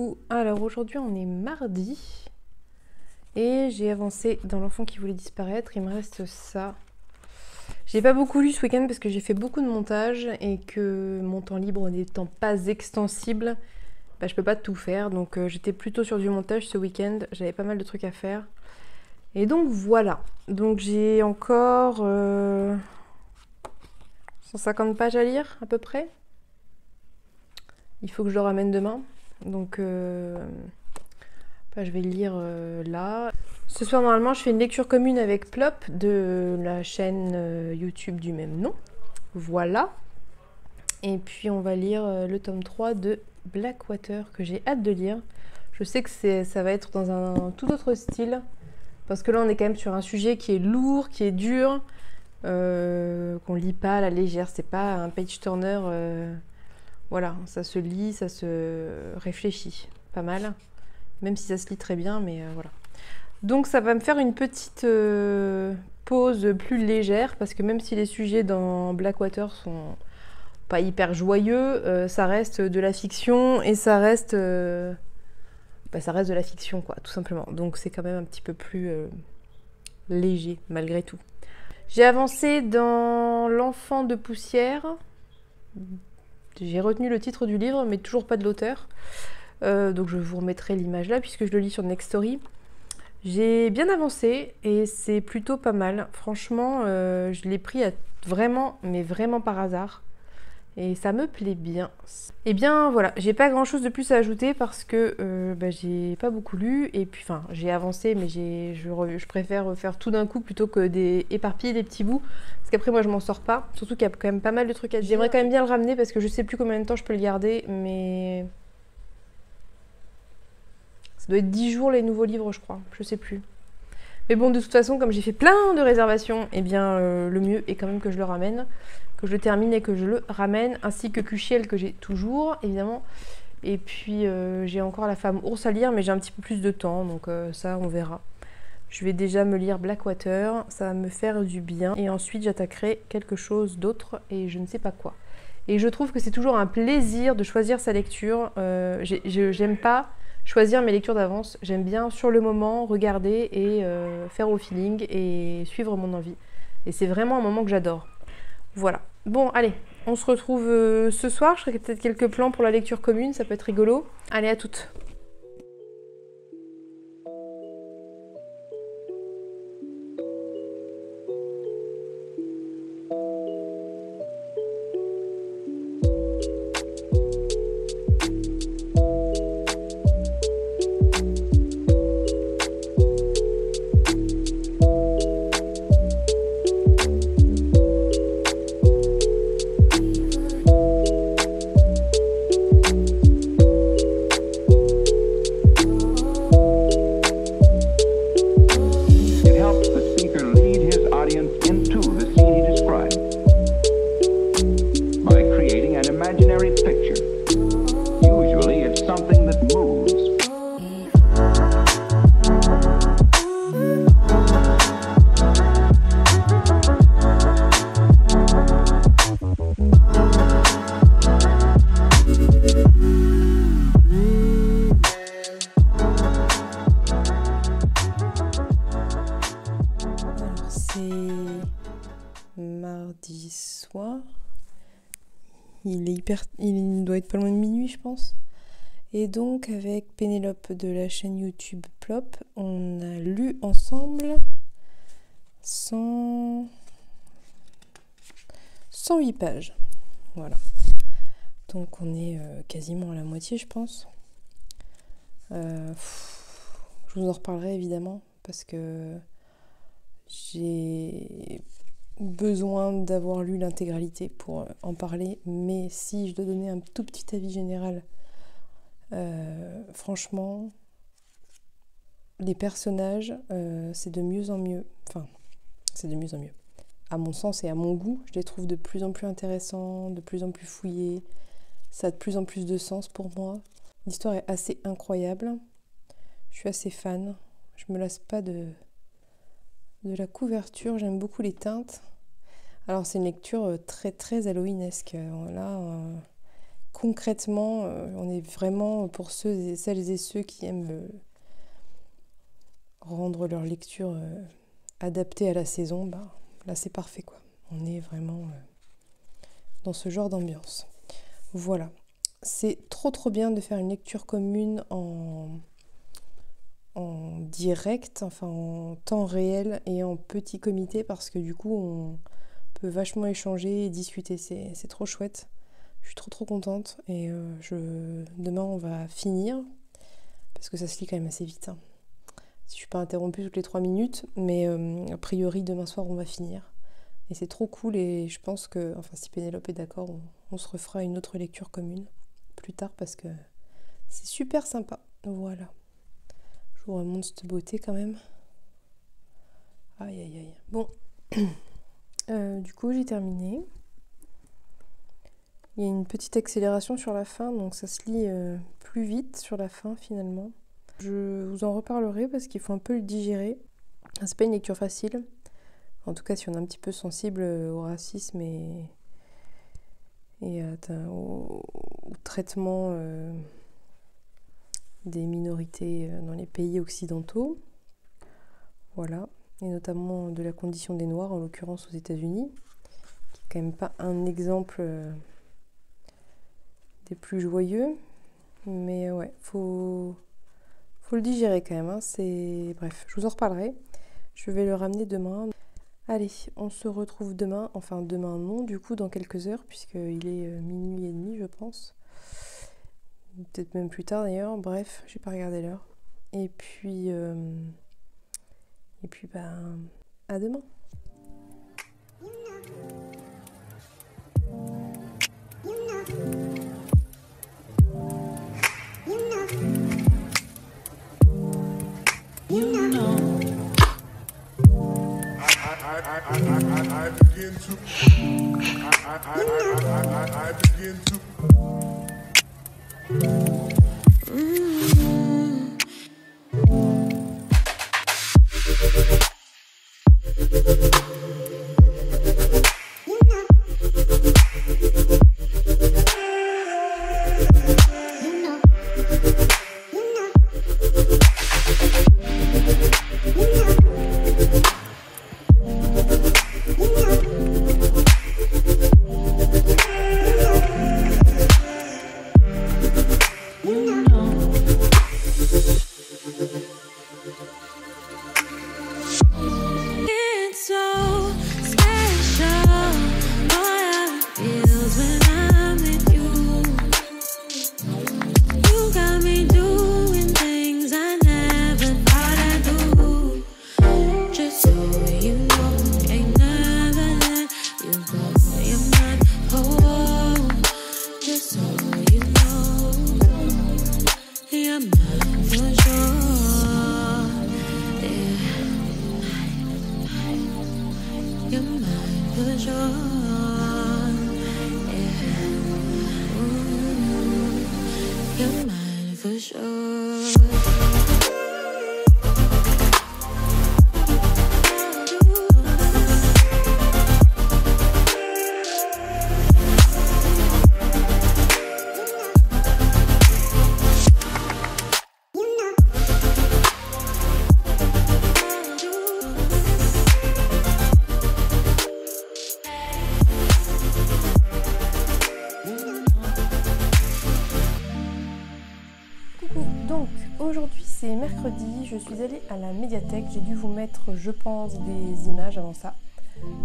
coucou. Alors aujourd'hui on est mardi et j'ai avancé dans l'enfant qui voulait disparaître. Il me reste ça. J'ai pas beaucoup lu ce week-end parce que j'ai fait beaucoup de montage et que mon temps libre n'étant pas extensible, je peux pas tout faire. Donc j'étais plutôt sur du montage ce week-end. J'avais pas mal de trucs à faire. Et donc voilà. Donc j'ai encore 150 pages à lire à peu près. Il faut que je le ramène demain. Donc je vais le lire là. Ce soir normalement je fais une lecture commune avec Plop de la chaîne YouTube du même nom. Voilà. Et puis on va lire le tome 3 de Blackwater que j'ai hâte de lire. Je sais que ça va être dans un tout autre style. Parce que là on est quand même sur un sujet qui est lourd, qui est dur. Qu'on lit pas à la légère. C'est pas un page turner. Voilà, ça se lit, ça se réfléchit. Pas mal. Même si ça se lit très bien, mais voilà. Donc ça va me faire une petite pause plus légère, parce que même si les sujets dans Blackwater sont pas hyper joyeux, ça reste de la fiction, et ça reste de la fiction, quoi, tout simplement. Donc c'est quand même un petit peu plus léger, malgré tout. J'ai avancé dans L'Enfant de poussière. J'ai retenu le titre du livre, mais toujours pas de l'auteur. Donc je vous remettrai l'image là, puisque je le lis sur Nextory. J'ai bien avancé et c'est plutôt pas mal. Franchement, je l'ai pris vraiment, mais vraiment par hasard. Et ça me plaît bien. Et bien voilà, j'ai pas grand chose de plus à ajouter parce que j'ai pas beaucoup lu. Et puis, enfin, j'ai avancé, mais je préfère faire tout d'un coup plutôt que éparpiller des petits bouts. Parce qu'après, moi, je m'en sors pas. Surtout qu'il y a quand même pas mal de trucs à dire. J'aimerais quand même bien le ramener parce que je sais plus combien de temps je peux le garder, mais ça doit être 10 jours les nouveaux livres, je crois. Je sais plus. Mais bon, de toute façon, comme j'ai fait plein de réservations, eh bien, le mieux est quand même que je le ramène, que je le termine et que je le ramène, ainsi que Cuchiel, que j'ai toujours, évidemment. Et puis, j'ai encore La Femme ours à lire, mais j'ai un petit peu plus de temps, donc ça, on verra. Je vais déjà me lire Blackwater, ça va me faire du bien. Et ensuite, j'attaquerai quelque chose d'autre, et je ne sais pas quoi. Et je trouve que c'est toujours un plaisir de choisir sa lecture. J'aime pas choisir mes lectures d'avance. J'aime bien, sur le moment, regarder et faire au feeling et suivre mon envie. Et c'est vraiment un moment que j'adore. Voilà. Bon, allez, on se retrouve ce soir. Je ferai peut-être quelques plans pour la lecture commune, ça peut être rigolo. Allez, à toutes. Mardi soir, il doit être pas loin de minuit, je pense. Et donc avec Pénélope de la chaîne YouTube Plop, on a lu ensemble 108 pages. Voilà. Donc on est quasiment à la moitié, je pense. Je vous en reparlerai évidemment parce que j'ai besoin d'avoir lu l'intégralité pour en parler, mais si je dois donner un tout petit avis général, franchement, les personnages, c'est de mieux en mieux. Enfin, c'est de mieux en mieux. À mon sens et à mon goût, je les trouve de plus en plus intéressants, de plus en plus fouillés. Ça a de plus en plus de sens pour moi. L'histoire est assez incroyable. Je suis assez fan. Je me lasse pas de la couverture. J'aime beaucoup les teintes. Alors c'est une lecture très très halloweenesque. Là, concrètement, on est vraiment pour celles et ceux qui aiment rendre leur lecture adaptée à la saison, bah, là c'est parfait quoi. On est vraiment dans ce genre d'ambiance. Voilà, c'est trop bien de faire une lecture commune en direct, enfin en temps réel et en petit comité parce que du coup on peut vachement échanger et discuter, c'est trop chouette. Je suis trop contente et demain on va finir parce que ça se lit quand même assez vite. Hein. Si je suis pas interrompue toutes les 3 minutes, mais a priori demain soir on va finir. Et c'est trop cool et je pense que, enfin si Pénélope est d'accord, on se refera une autre lecture commune plus tard parce que c'est super sympa. Voilà. Je vous remonte cette beauté quand même. Aïe. Bon, du coup j'ai terminé. Il y a une petite accélération sur la fin, donc ça se lit plus vite sur la fin finalement. Je vous en reparlerai parce qu'il faut un peu le digérer. C'est pas une lecture facile. En tout cas, si on est un petit peu sensible au racisme et au traitement des minorités dans les pays occidentaux. Voilà. Et notamment de la condition des Noirs, en l'occurrence aux États-Unis, qui est quand même pas un exemple des plus joyeux. Mais ouais, faut le digérer quand même. Hein. Bref, je vous en reparlerai. Je vais le ramener demain. Allez, on se retrouve demain. Enfin, demain non, du coup, dans quelques heures, puisqu'il est minuit et demi, je pense. Peut-être même plus tard d'ailleurs. Bref, j'ai pas regardé l'heure. Et puis, à demain. I begin to aujourd'hui c'est mercredi, je suis allée à la médiathèque, j'ai dû vous mettre je pense des images avant ça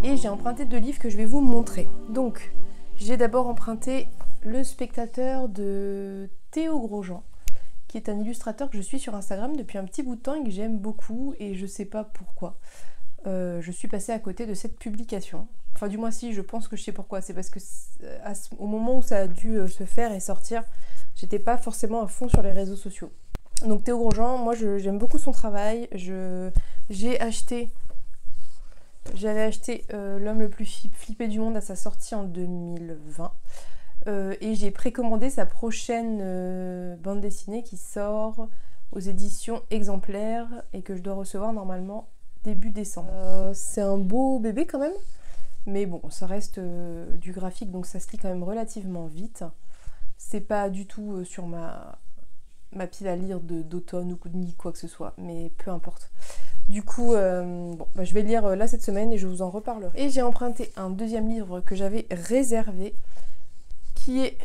et j'ai emprunté 2 livres que je vais vous montrer. Donc j'ai d'abord emprunté Le Spectateur de Théo Grosjean qui est un illustrateur que je suis sur Instagram depuis un petit bout de temps et que j'aime beaucoup et je sais pas pourquoi. Je suis passée à côté de cette publication. Enfin du moins si, je pense que je sais pourquoi, c'est parce que au moment où ça a dû se faire et sortir, j'étais pas forcément à fond sur les réseaux sociaux. Donc Théo Grosjean, moi j'aime beaucoup son travail. J'avais acheté L'homme le plus flippé du monde à sa sortie en 2020 et j'ai précommandé sa prochaine bande dessinée qui sort aux éditions Exemplaires et que je dois recevoir normalement début décembre. C'est un beau bébé quand même, mais bon ça reste du graphique donc ça se lit quand même relativement vite. C'est pas du tout sur ma pile à lire d'automne ou ni quoi que ce soit, mais peu importe. Du coup, je vais lire là cette semaine et je vous en reparlerai. Et j'ai emprunté un deuxième livre que j'avais réservé, qui est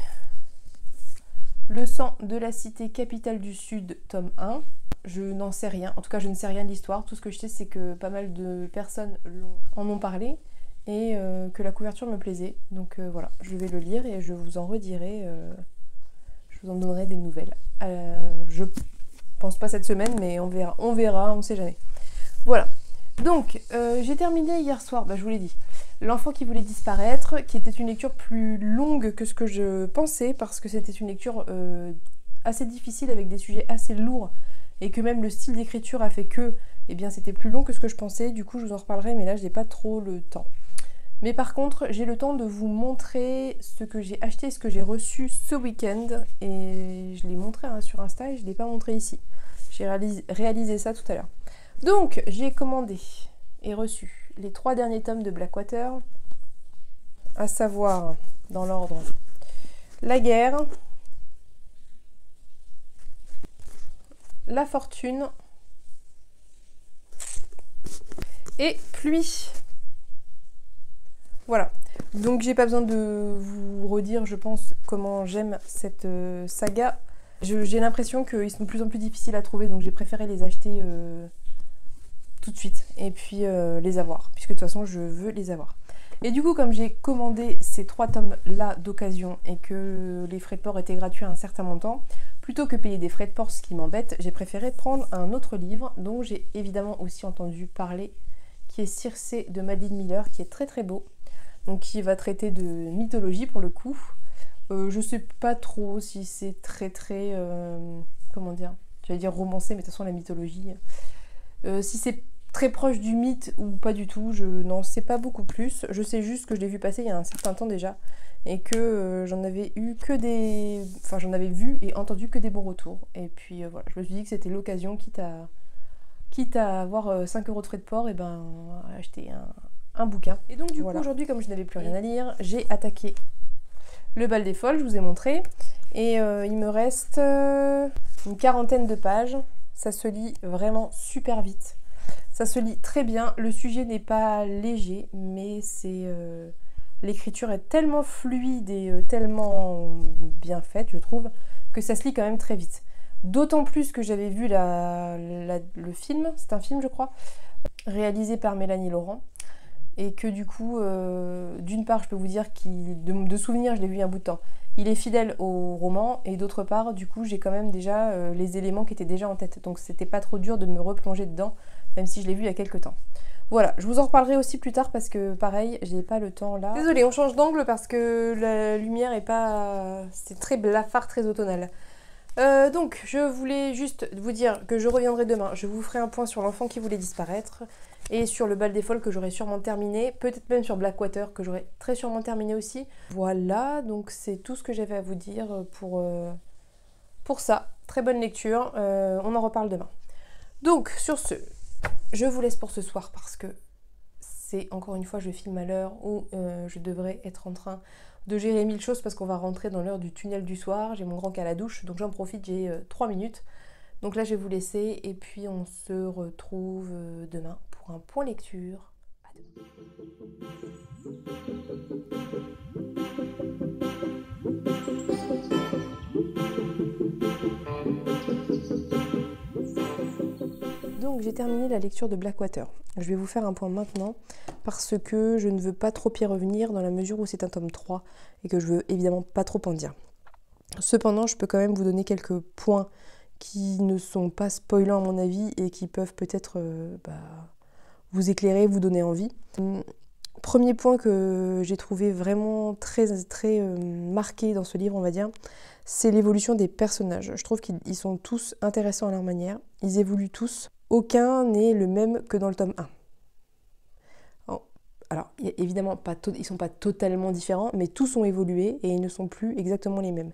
Le sang de la cité capitale du Sud, tome 1. Je n'en sais rien, en tout cas je ne sais rien de l'histoire. Tout ce que je sais, c'est que pas mal de personnes en ont parlé et que la couverture me plaisait. Donc voilà, je vais le lire et je vous en redirai, je vous en donnerai des nouvelles. Je pense pas cette semaine, mais on verra, on sait jamais. Voilà, donc j'ai terminé hier soir, je vous l'ai dit, L'enfant qui voulait disparaître, qui était une lecture plus longue que ce que je pensais, parce que c'était une lecture assez difficile avec des sujets assez lourds, et que même le style d'écriture a fait que, eh bien, c'était plus long que ce que je pensais. Du coup, je vous en reparlerai, mais là, je n'ai pas trop le temps. Mais par contre, j'ai le temps de vous montrer ce que j'ai acheté, ce que j'ai reçu ce week-end, et je l'ai montré sur Insta et je ne l'ai pas montré ici. J'ai réalisé ça tout à l'heure. Donc, j'ai commandé et reçu les 3 derniers tomes de Blackwater, à savoir, dans l'ordre, La guerre, La fortune et Pluie. Voilà, donc j'ai pas besoin de vous redire, je pense, comment j'aime cette saga. J'ai l'impression qu'ils sont de plus en plus difficiles à trouver, donc j'ai préféré les acheter tout de suite et puis les avoir, puisque de toute façon je veux les avoir. Et du coup, comme j'ai commandé ces 3 tomes là d'occasion et que les frais de port étaient gratuits à un certain montant, plutôt que payer des frais de port, ce qui m'embête, j'ai préféré prendre un autre livre dont j'ai évidemment aussi entendu parler, qui est Circé de Madeline Miller, qui est très très beau, donc qui va traiter de mythologie pour le coup. Je sais pas trop si c'est très comment dire, j'allais dire romancé, mais de toute façon la mythologie, si c'est très proche du mythe ou pas du tout, je n'en sais pas beaucoup plus. Je sais juste que je l'ai vu passer il y a un certain temps déjà et que j'en avais eu que des... Enfin, j'en avais vu et entendu que des bons retours. Et puis voilà, je me suis dit que c'était l'occasion, quitte à avoir 5 € de frais de port, et ben acheter un bouquin. Et donc du coup, aujourd'hui, comme je n'avais plus rien à lire, j'ai attaqué Le Bal des Folles, je vous ai montré. Et il me reste une 40aine de pages. Ça se lit vraiment super vite. Ça se lit très bien. Le sujet n'est pas léger, mais c'est l'écriture est tellement fluide et tellement bien faite, je trouve, que ça se lit quand même très vite. D'autant plus que j'avais vu le film, c'est un film je crois, réalisé par Mélanie Laurent. Et que du coup, d'une part, je peux vous dire de souvenir, je l'ai vu il y a un bout de temps. Il est fidèle au roman, et d'autre part, du coup, j'ai quand même déjà les éléments qui étaient déjà en tête. Donc c'était pas trop dur de me replonger dedans, même si je l'ai vu il y a quelques temps. Voilà, je vous en reparlerai aussi plus tard parce que pareil, j'ai pas le temps là. Désolée, on change d'angle parce que la lumière est pas... C'est très blafard, très automnal. Donc, je voulais juste vous dire que je reviendrai demain. Je vous ferai un point sur L'enfant qui voulait disparaître et sur Le Bal des Folles que j'aurai sûrement terminé. Peut-être même sur Blackwater que j'aurai très sûrement terminé aussi. Voilà, donc c'est tout ce que j'avais à vous dire pour ça. Très bonne lecture, on en reparle demain. Donc, sur ce, je vous laisse pour ce soir parce que c'est encore une fois, je filme à l'heure où je devrais être en train de gérer 1000 choses parce qu'on va rentrer dans l'heure du tunnel du soir. J'ai mon grand cas à la douche, donc j'en profite, j'ai 3 minutes. Donc là, je vais vous laisser et puis on se retrouve demain pour un point lecture. À demain. Donc j'ai terminé la lecture de Blackwater. Je vais vous faire un point maintenant parce que je ne veux pas trop y revenir dans la mesure où c'est un tome 3 et que je veux évidemment pas trop en dire. Cependant, je peux quand même vous donner quelques points qui ne sont pas spoilants à mon avis et qui peuvent peut-être vous éclairer, vous donner envie. Premier point que j'ai trouvé vraiment très marqué dans ce livre, on va dire, c'est l'évolution des personnages. Je trouve qu'ils sont tous intéressants à leur manière, ils évoluent tous. Aucun n'est le même que dans le tome 1. Alors, évidemment, ils ne sont pas totalement différents, mais tous ont évolué et ils ne sont plus exactement les mêmes.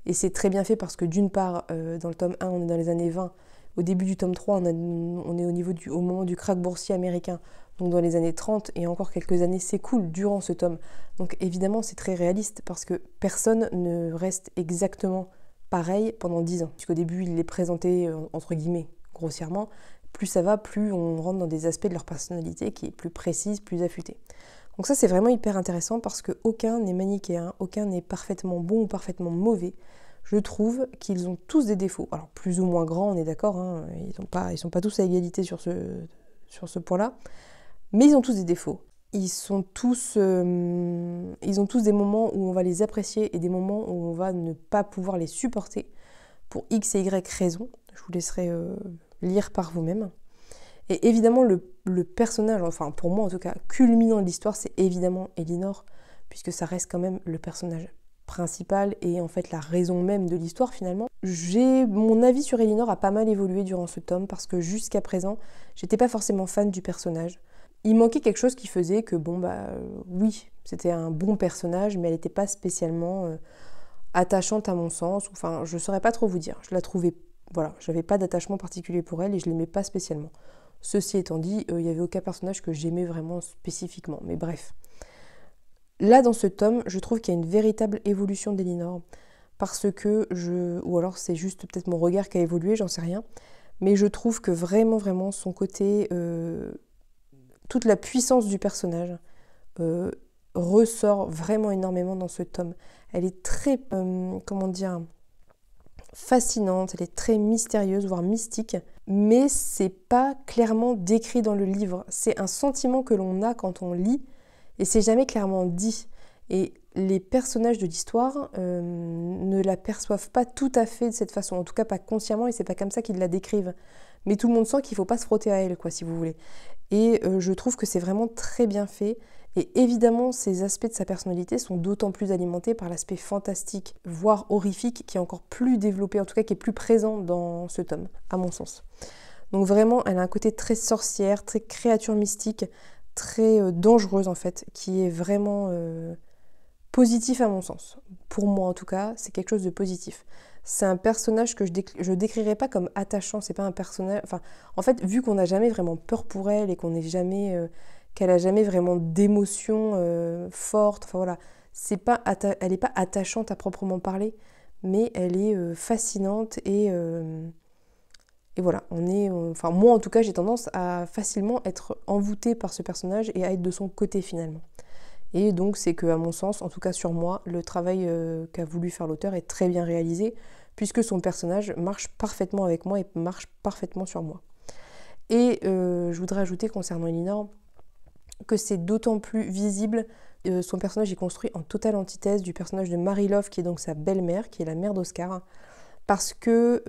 Et c'est très bien fait parce que d'une part, dans le tome 1, on est dans les années 20. Au début du tome 3, on est au moment du krach boursier américain. donc dans les années 30, et encore quelques années s'écoulent durant ce tome. Donc évidemment c'est très réaliste parce que personne ne reste exactement pareil pendant 10 ans. Puisqu'au début il les présentait entre guillemets grossièrement, plus ça va, plus on rentre dans des aspects de leur personnalité qui est plus précise, plus affûtée. Donc ça c'est vraiment hyper intéressant parce qu'aucun n'est manichéen, aucun n'est parfaitement bon ou parfaitement mauvais. Je trouve qu'ils ont tous des défauts. Alors plus ou moins grands, on est d'accord, hein, ils sont pas tous à égalité sur ce point-là, mais ils ont tous des défauts. Ils ont tous des moments où on va les apprécier et des moments où on va ne pas pouvoir les supporter pour X et Y raisons. Je vous laisserai lire par vous-même. Et évidemment, le personnage, enfin pour moi en tout cas, culminant de l'histoire, c'est évidemment Elinor, puisque ça reste quand même le personnage principal et en fait la raison même de l'histoire finalement. Mon avis sur Elinor a pas mal évolué durant ce tome parce que jusqu'à présent, j'étais pas forcément fan du personnage. Il manquait quelque chose qui faisait que oui, c'était un bon personnage, mais elle n'était pas spécialement attachante à mon sens. Enfin, je saurais pas trop vous dire. Je la trouvais, voilà, j'avais pas d'attachement particulier pour elle et je l'aimais pas spécialement. Ceci étant dit, il n'y avait aucun personnage que j'aimais vraiment spécifiquement. Mais bref. Là, dans ce tome, je trouve qu'il y a une véritable évolution d'Elinor. Parce que ou alors c'est juste peut-être mon regard qui a évolué, j'en sais rien. Mais je trouve que vraiment, vraiment, son côté, toute la puissance du personnage ressort vraiment énormément dans ce tome. Elle est très, fascinante, elle est très mystérieuse, voire mystique, mais c'est pas clairement décrit dans le livre. C'est un sentiment que l'on a quand on lit, et c'est jamais clairement dit. Et les personnages de l'histoire ne la perçoivent pas tout à fait de cette façon, en tout cas pas consciemment, et c'est pas comme ça qu'ils la décrivent. Mais tout le monde sent qu'il faut pas se frotter à elle, quoi, si vous voulez. Et je trouve que c'est vraiment très bien fait. Et évidemment, ces aspects de sa personnalité sont d'autant plus alimentés par l'aspect fantastique, voire horrifique, qui est encore plus développé, en tout cas qui est plus présent dans ce tome, à mon sens. Donc vraiment, elle a un côté très sorcière, très créature mystique, très dangereuse en fait, qui est vraiment positif à mon sens. Pour moi en tout cas, c'est quelque chose de positif. C'est un personnage que je décrirais pas comme attachant, c'est pas un personnage... Enfin, en fait, vu qu'on n'a jamais vraiment peur pour elle et qu'on n'est jamais... qu'elle a jamais vraiment d'émotions fortes, enfin voilà, elle n'est pas attachante à proprement parler, mais elle est fascinante et voilà, enfin moi en tout cas j'ai tendance à facilement être envoûtée par ce personnage et à être de son côté finalement. Et donc c'est que à mon sens, en tout cas sur moi, le travail qu'a voulu faire l'auteur est très bien réalisé, puisque son personnage marche parfaitement avec moi et marche parfaitement sur moi. Et je voudrais ajouter concernant Elinor, que c'est d'autant plus visible, son personnage est construit en totale antithèse du personnage de Mary Love, qui est donc sa belle-mère, qui est la mère d'Oscar, parce que,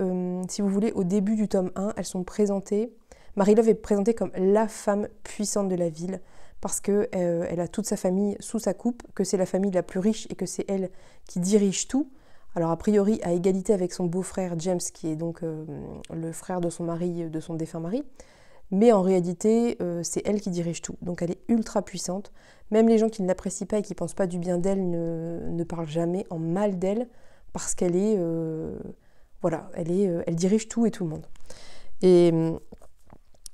si vous voulez, au début du tome 1, elles sont présentées, Mary Love est présentée comme la femme puissante de la ville, parce qu'elle a toute sa famille sous sa coupe, que c'est la famille la plus riche et que c'est elle qui dirige tout. Alors a priori à égalité avec son beau-frère James, qui est donc le frère de son mari, de son défunt mari, mais en réalité, c'est elle qui dirige tout. Donc elle est ultra puissante. Même les gens qui ne l'apprécient pas et qui ne pensent pas du bien d'elle ne parlent jamais en mal d'elle, parce qu'elle est... voilà, elle dirige tout et tout le monde. Et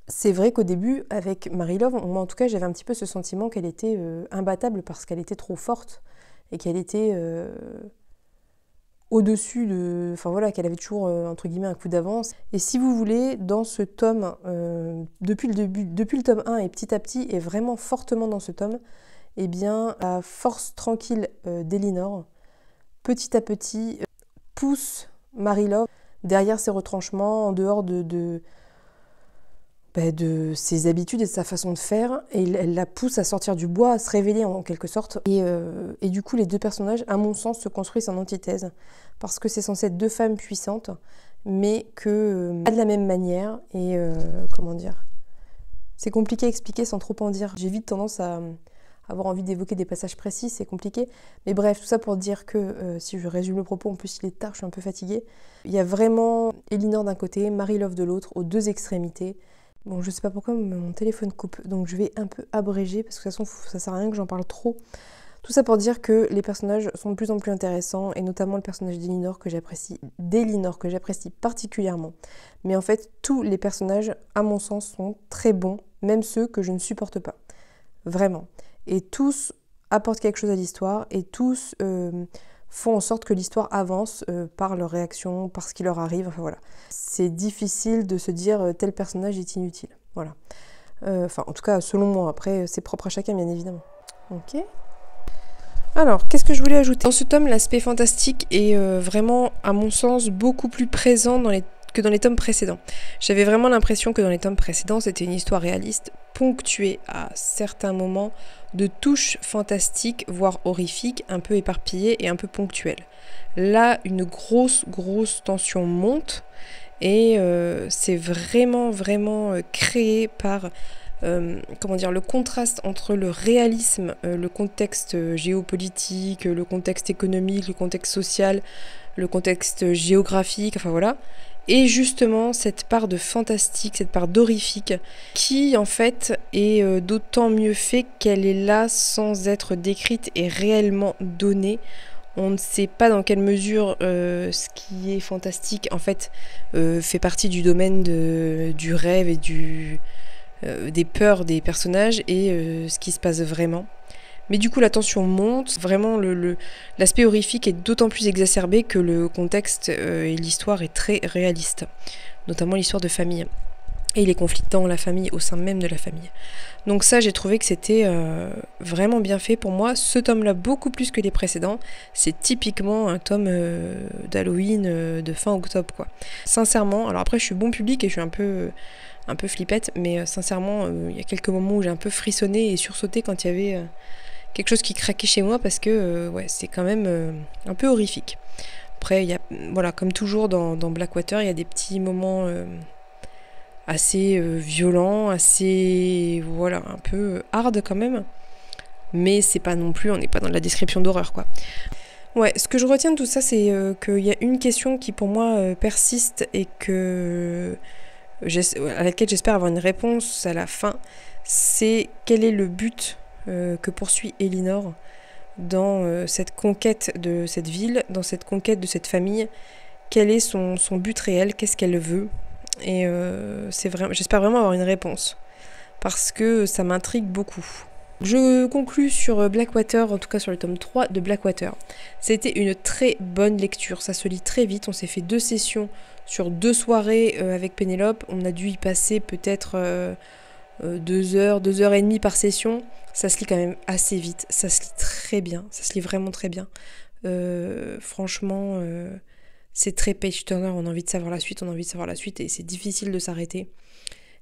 c'est vrai qu'au début, avec Mary Love, moi en tout cas, j'avais un petit peu ce sentiment qu'elle était imbattable parce qu'elle était trop forte et qu'elle était... au-dessus de... Enfin voilà, qu'elle avait toujours, entre guillemets, un coup d'avance. Et si vous voulez, dans ce tome, depuis le tome 1 et petit à petit, et vraiment fortement dans ce tome, eh bien, la force tranquille d'Elinor, petit à petit, pousse Mary Love derrière ses retranchements, en dehors de ses habitudes et de sa façon de faire, et elle la pousse à sortir du bois, à se révéler en quelque sorte. Et du coup, les deux personnages, à mon sens, se construisent en antithèse, parce que c'est censé être deux femmes puissantes, mais que pas de la même manière, et comment dire, c'est compliqué à expliquer sans trop en dire. J'ai vite tendance à avoir envie d'évoquer des passages précis, c'est compliqué, mais bref, tout ça pour dire que, si je résume le propos, en plus il est tard, je suis un peu fatiguée, il y a vraiment Elinor d'un côté, Mary Love de l'autre, aux deux extrémités. Bon, je sais pas pourquoi mon téléphone coupe, donc je vais un peu abréger, parce que de toute façon, ça sert à rien que j'en parle trop. Tout ça pour dire que les personnages sont de plus en plus intéressants, et notamment le personnage d'Elinor que j'apprécie particulièrement. Mais en fait, tous les personnages, à mon sens, sont très bons, même ceux que je ne supporte pas. Vraiment. Et tous apportent quelque chose à l'histoire, et tous font en sorte que l'histoire avance par leurs réactions, par ce qui leur arrive, enfin voilà. C'est difficile de se dire tel personnage est inutile. Voilà. Enfin, en tout cas, selon moi. Après, c'est propre à chacun, bien évidemment. Ok. Alors, qu'est-ce que je voulais ajouter? Dans ce tome, l'aspect fantastique est vraiment, à mon sens, beaucoup plus présent que dans les tomes précédents. J'avais vraiment l'impression que dans les tomes précédents, c'était une histoire réaliste, ponctuée à certains moments de touches fantastiques, voire horrifiques, un peu éparpillées et un peu ponctuelles. Là, une grosse tension monte, et c'est vraiment créé par le contraste entre le réalisme, le contexte géopolitique, le contexte économique, le contexte social, le contexte géographique, enfin voilà, et justement cette part de fantastique, cette part d'horrifique, qui en fait est d'autant mieux fait qu'elle est là sans être décrite et réellement donnée. On ne sait pas dans quelle mesure ce qui est fantastique en fait fait partie du domaine du rêve et des peurs des personnages et ce qui se passe vraiment. Mais du coup la tension monte, vraiment l'aspect horrifique est d'autant plus exacerbé que le contexte et l'histoire est très réaliste, notamment l'histoire de famille et les conflits dans la famille, au sein même de la famille. Donc ça, j'ai trouvé que c'était vraiment bien fait pour moi. Ce tome-là, beaucoup plus que les précédents, c'est typiquement un tome d'Halloween de fin octobre, quoi. Sincèrement, alors après je suis bon public et je suis un peu flippette, mais sincèrement, il y a quelques moments où j'ai un peu frissonné et sursauté quand il y avait quelque chose qui craquait chez moi, parce que ouais, c'est quand même un peu horrifique. Après, voilà, comme toujours dans Blackwater, il y a des petits moments assez violents, assez, voilà, un peu hard quand même, mais c'est pas non plus, on n'est pas dans la description d'horreur, quoi. Ouais, ce que je retiens de tout ça, c'est qu'il y a une question qui pour moi persiste et à laquelle j'espère avoir une réponse à la fin, c'est quel est le but que poursuit Elinor dans cette conquête de cette ville, dans cette conquête de cette famille. Quel est son but réel, qu'est-ce qu'elle veut? Et j'espère vraiment avoir une réponse, parce que ça m'intrigue beaucoup. Je conclus sur Blackwater, en tout cas sur le tome 3 de Blackwater. C'était une très bonne lecture, ça se lit très vite, on s'est fait 2 sessions sur 2 soirées avec Pénélope, on a dû y passer peut-être 2 heures, 2 heures et demie par session. Ça se lit quand même assez vite, ça se lit très bien, ça se lit vraiment très bien. Franchement, c'est très page-turner, on a envie de savoir la suite, et c'est difficile de s'arrêter.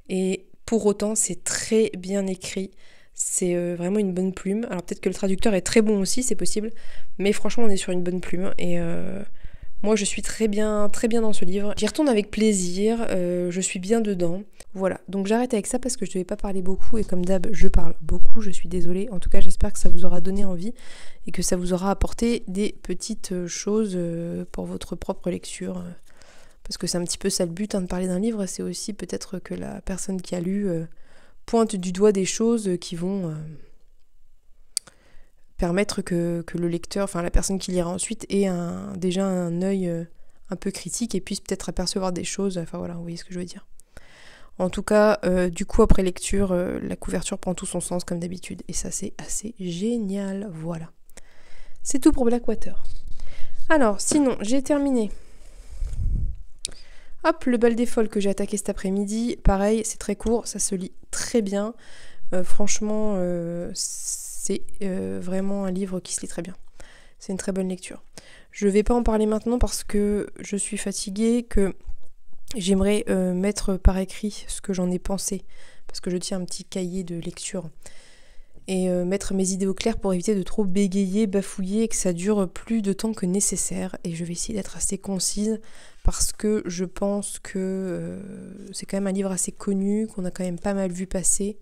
Et pour autant, c'est très bien écrit, c'est vraiment une bonne plume. Alors peut-être que le traducteur est très bon aussi, c'est possible, mais franchement, on est sur une bonne plume, et moi je suis très bien dans ce livre. J'y retourne avec plaisir, je suis bien dedans. Voilà, donc j'arrête avec ça parce que je ne devais pas parler beaucoup, et comme d'hab, je parle beaucoup, je suis désolée. En tout cas, j'espère que ça vous aura donné envie et que ça vous aura apporté des petites choses pour votre propre lecture. Parce que c'est un petit peu ça le but de parler d'un livre, c'est aussi peut-être que la personne qui a lu pointe du doigt des choses qui vont permettre que le lecteur, enfin la personne qui lira ensuite, ait déjà un œil un peu critique et puisse peut-être apercevoir des choses. Enfin voilà, vous voyez ce que je veux dire. En tout cas, du coup, après lecture, la couverture prend tout son sens comme d'habitude. Et ça, c'est assez génial. Voilà. C'est tout pour Blackwater. Alors, sinon, j'ai terminé. Hop, le bal des folles que j'ai attaqué cet après-midi. Pareil, c'est très court, ça se lit très bien. Franchement, c'est vraiment un livre qui se lit très bien. C'est une très bonne lecture. Je ne vais pas en parler maintenant parce que je suis fatiguée, que j'aimerais mettre par écrit ce que j'en ai pensé, parce que je tiens un petit cahier de lecture, et mettre mes idées au clair pour éviter de trop bégayer, bafouiller, et que ça dure plus de temps que nécessaire. Et je vais essayer d'être assez concise, parce que je pense que c'est quand même un livre assez connu, qu'on a quand même pas mal vu passer,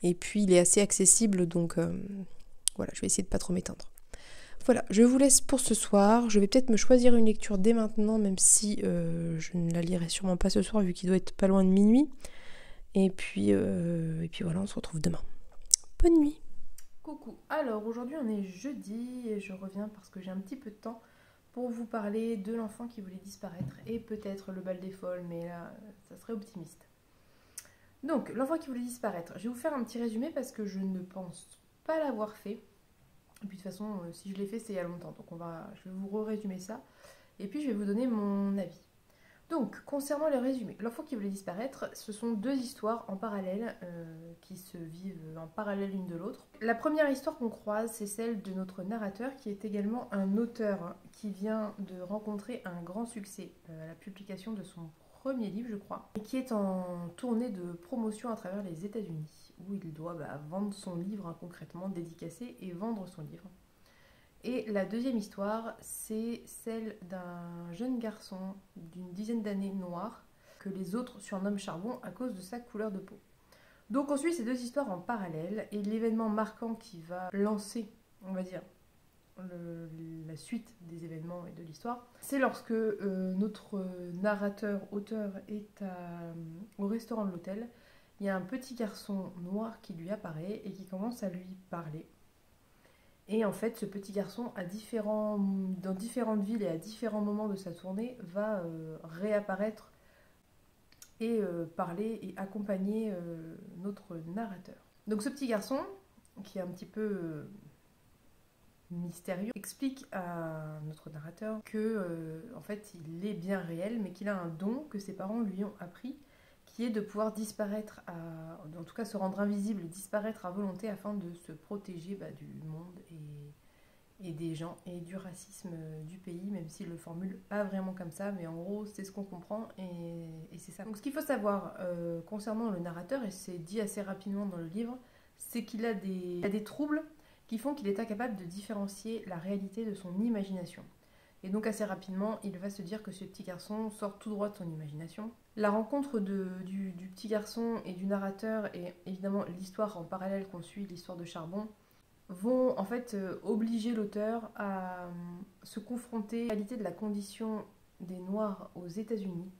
et puis il est assez accessible, donc voilà, je vais essayer de pas trop m'éteindre. Voilà, je vous laisse pour ce soir. Je vais peut-être me choisir une lecture dès maintenant, même si je ne la lirai sûrement pas ce soir, vu qu'il doit être pas loin de minuit. Et puis voilà, on se retrouve demain. Bonne nuit. Coucou, alors aujourd'hui on est jeudi et je reviens parce que j'ai un petit peu de temps pour vous parler de l'enfant qui voulait disparaître et peut-être le bal des folles, mais là ça serait optimiste. Donc l'enfant qui voulait disparaître, je vais vous faire un petit résumé parce que je ne pense pas l'avoir fait. Et puis de toute façon si je l'ai fait c'est il y a longtemps, donc je vais vous résumer ça et puis je vais vous donner mon avis. Donc, concernant le résumé, l'enfant qui voulait disparaître, ce sont deux histoires en parallèle qui se vivent en parallèle l'une de l'autre. La première histoire qu'on croise, c'est celle de notre narrateur qui est également un auteur qui vient de rencontrer un grand succès à la publication de son premier livre, je crois, et qui est en tournée de promotion à travers les États-Unis, où il doit vendre son livre concrètement, dédicacer et vendre son livre. Et la deuxième histoire, c'est celle d'un jeune garçon d'une dizaine d'années noir que les autres surnomment Charbon à cause de sa couleur de peau. Donc on suit ces deux histoires en parallèle et l'événement marquant qui va lancer, on va dire, la suite des événements et de l'histoire, c'est lorsque notre narrateur, auteur est au restaurant de l'hôtel, il y a un petit garçon noir qui lui apparaît et qui commence à lui parler. Et en fait, ce petit garçon, dans différentes villes et à différents moments de sa tournée, va réapparaître et parler et accompagner notre narrateur. Donc ce petit garçon, qui est un petit peu mystérieux, explique à notre narrateur que en fait, il est bien réel, mais qu'il a un don que ses parents lui ont appris, qui est de pouvoir disparaître, en tout cas se rendre invisible, disparaître à volonté afin de se protéger du monde et des gens et du racisme du pays, même s'il le formule pas vraiment comme ça, mais en gros c'est ce qu'on comprend et c'est ça. Donc ce qu'il faut savoir concernant le narrateur, et c'est dit assez rapidement dans le livre, c'est qu'il a des troubles qui font qu'il est incapable de différencier la réalité de son imagination. Et donc assez rapidement, il va se dire que ce petit garçon sort tout droit de son imagination. La rencontre du petit garçon et du narrateur, et évidemment l'histoire en parallèle qu'on suit, l'histoire de Charbon, vont en fait obliger l'auteur à se confronter à la réalité de la condition des Noirs aux États-Unis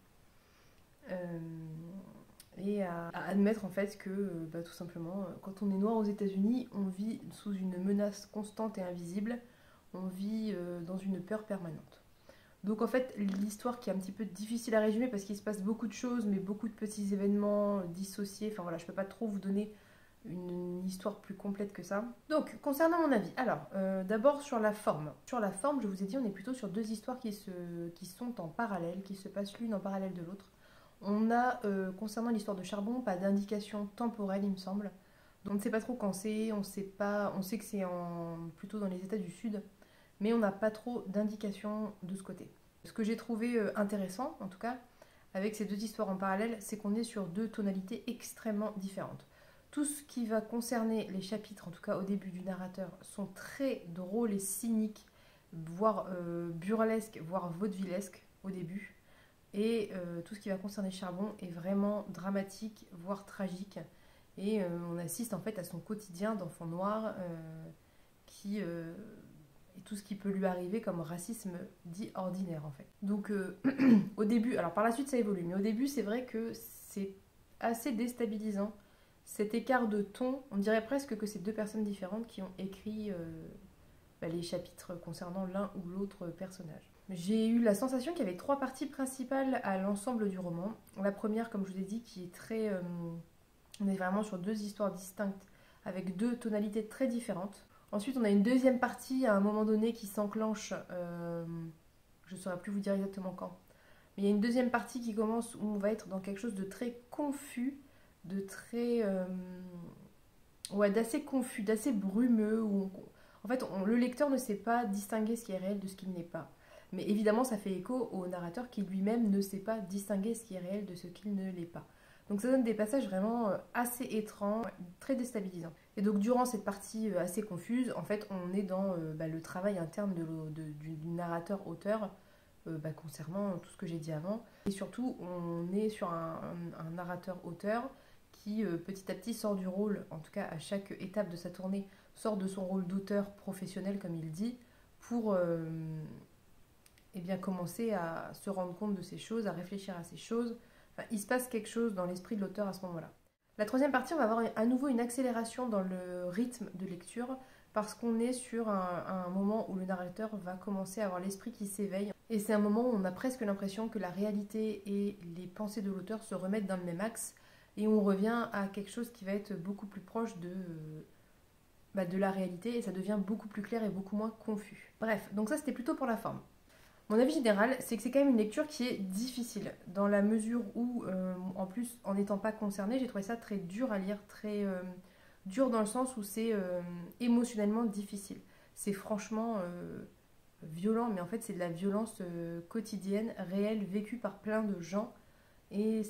et à admettre en fait que tout simplement, quand on est noir aux États-Unis, on vit sous une menace constante et invisible. On vit dans une peur permanente. Donc en fait, l'histoire qui est un petit peu difficile à résumer parce qu'il se passe beaucoup de choses, mais beaucoup de petits événements dissociés. Enfin voilà, je peux pas trop vous donner une histoire plus complète que ça. Donc, concernant mon avis, alors, d'abord sur la forme. Sur la forme, je vous ai dit, on est plutôt sur deux histoires qui sont en parallèle, qui se passent l'une en parallèle de l'autre. On a, concernant l'histoire de Charbon, pas d'indication temporelle, il me semble. Donc on ne sait pas trop quand c'est, on sait que c'est plutôt dans les États du Sud, mais on n'a pas trop d'indications de ce côté. Ce que j'ai trouvé intéressant, en tout cas, avec ces deux histoires en parallèle, c'est qu'on est sur deux tonalités extrêmement différentes. Tout ce qui va concerner les chapitres, en tout cas au début du narrateur, sont très drôles et cyniques, voire burlesques, voire vaudevillesques au début. Et tout ce qui va concerner Charbon est vraiment dramatique, voire tragique. Et on assiste en fait à son quotidien d'enfant noir et tout ce qui peut lui arriver comme racisme dit ordinaire en fait. Donc au début, alors par la suite ça évolue, mais au début c'est vrai que c'est assez déstabilisant. Cet écart de ton, on dirait presque que c'est deux personnes différentes qui ont écrit les chapitres concernant l'un ou l'autre personnage. J'ai eu la sensation qu'il y avait trois parties principales à l'ensemble du roman. La première, comme je vous ai dit, qui est très... on est vraiment sur deux histoires distinctes avec deux tonalités très différentes. Ensuite, on a une deuxième partie à un moment donné qui s'enclenche, je ne saurais plus vous dire exactement quand. Mais il y a une deuxième partie qui commence où on va être dans quelque chose de très confus, de très... d'assez confus, d'assez brumeux. En fait, le lecteur ne sait pas distinguer ce qui est réel de ce qui ne l'est pas. Mais évidemment, ça fait écho au narrateur qui lui-même ne sait pas distinguer ce qui est réel de ce qui ne l'est pas. Donc ça donne des passages vraiment assez étranges, très déstabilisants. Et donc durant cette partie assez confuse, en fait, on est dans le travail interne du narrateur-auteur concernant tout ce que j'ai dit avant. Et surtout, on est sur un narrateur-auteur qui petit à petit sort du rôle, en tout cas à chaque étape de sa tournée, sort de son rôle d'auteur professionnel, comme il dit, pour commencer à se rendre compte de ces choses, à réfléchir à ces choses. Enfin, il se passe quelque chose dans l'esprit de l'auteur à ce moment-là. La troisième partie, on va avoir à nouveau une accélération dans le rythme de lecture parce qu'on est sur un moment où le narrateur va commencer à avoir l'esprit qui s'éveille. Et c'est un moment où on a presque l'impression que la réalité et les pensées de l'auteur se remettent dans le même axe et on revient à quelque chose qui va être beaucoup plus proche de la réalité et ça devient beaucoup plus clair et beaucoup moins confus. Bref, donc ça c'était plutôt pour la forme. Mon avis général, c'est que c'est quand même une lecture qui est difficile, dans la mesure où, en plus, en n'étant pas concernée, j'ai trouvé ça très dur à lire, très dur dans le sens où c'est émotionnellement difficile. C'est franchement violent, mais en fait c'est de la violence quotidienne, réelle, vécue par plein de gens. Et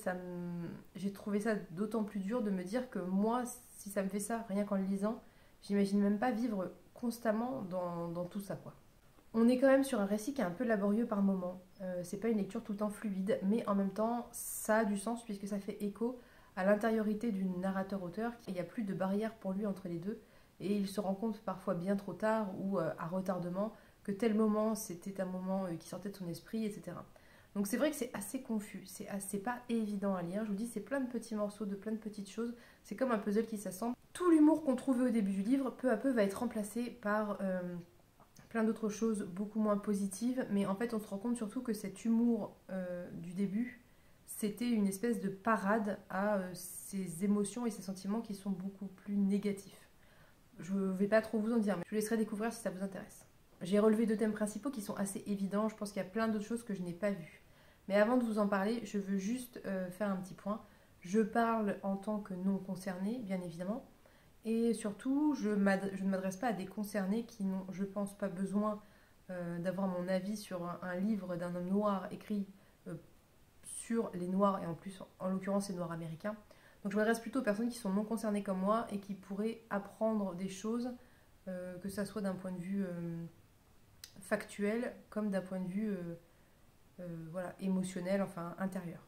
j'ai trouvé ça d'autant plus dur de me dire que moi, si ça me fait ça, rien qu'en le lisant, j'imagine même pas vivre constamment dans tout ça, quoi. On est quand même sur un récit qui est un peu laborieux par moments. C'est pas une lecture tout le temps fluide, mais en même temps, ça a du sens puisque ça fait écho à l'intériorité du narrateur-auteur. Il n'y a plus de barrière pour lui entre les deux, et il se rend compte parfois bien trop tard ou à retardement que tel moment c'était un moment qui sortait de son esprit, etc. Donc c'est vrai que c'est assez confus, c'est pas évident à lire. Je vous dis, c'est plein de petits morceaux, de plein de petites choses. C'est comme un puzzle qui s'assemble. Tout l'humour qu'on trouvait au début du livre, peu à peu, va être remplacé par plein d'autres choses beaucoup moins positives, mais en fait on se rend compte surtout que cet humour du début, c'était une espèce de parade à ces émotions et ces sentiments qui sont beaucoup plus négatifs. Je ne vais pas trop vous en dire, mais je vous laisserai découvrir si ça vous intéresse. J'ai relevé deux thèmes principaux qui sont assez évidents, je pense qu'il y a plein d'autres choses que je n'ai pas vues. Mais avant de vous en parler, je veux juste faire un petit point. Je parle en tant que non concernée, bien évidemment, et surtout, je ne m'adresse pas à des concernés qui n'ont, je pense, pas besoin d'avoir mon avis sur un livre d'un homme noir écrit sur les noirs, et en plus, en l'occurrence, les noirs américains. Donc je m'adresse plutôt aux personnes qui sont non concernées comme moi et qui pourraient apprendre des choses, que ça soit d'un point de vue factuel comme d'un point de vue voilà, émotionnel, enfin intérieur.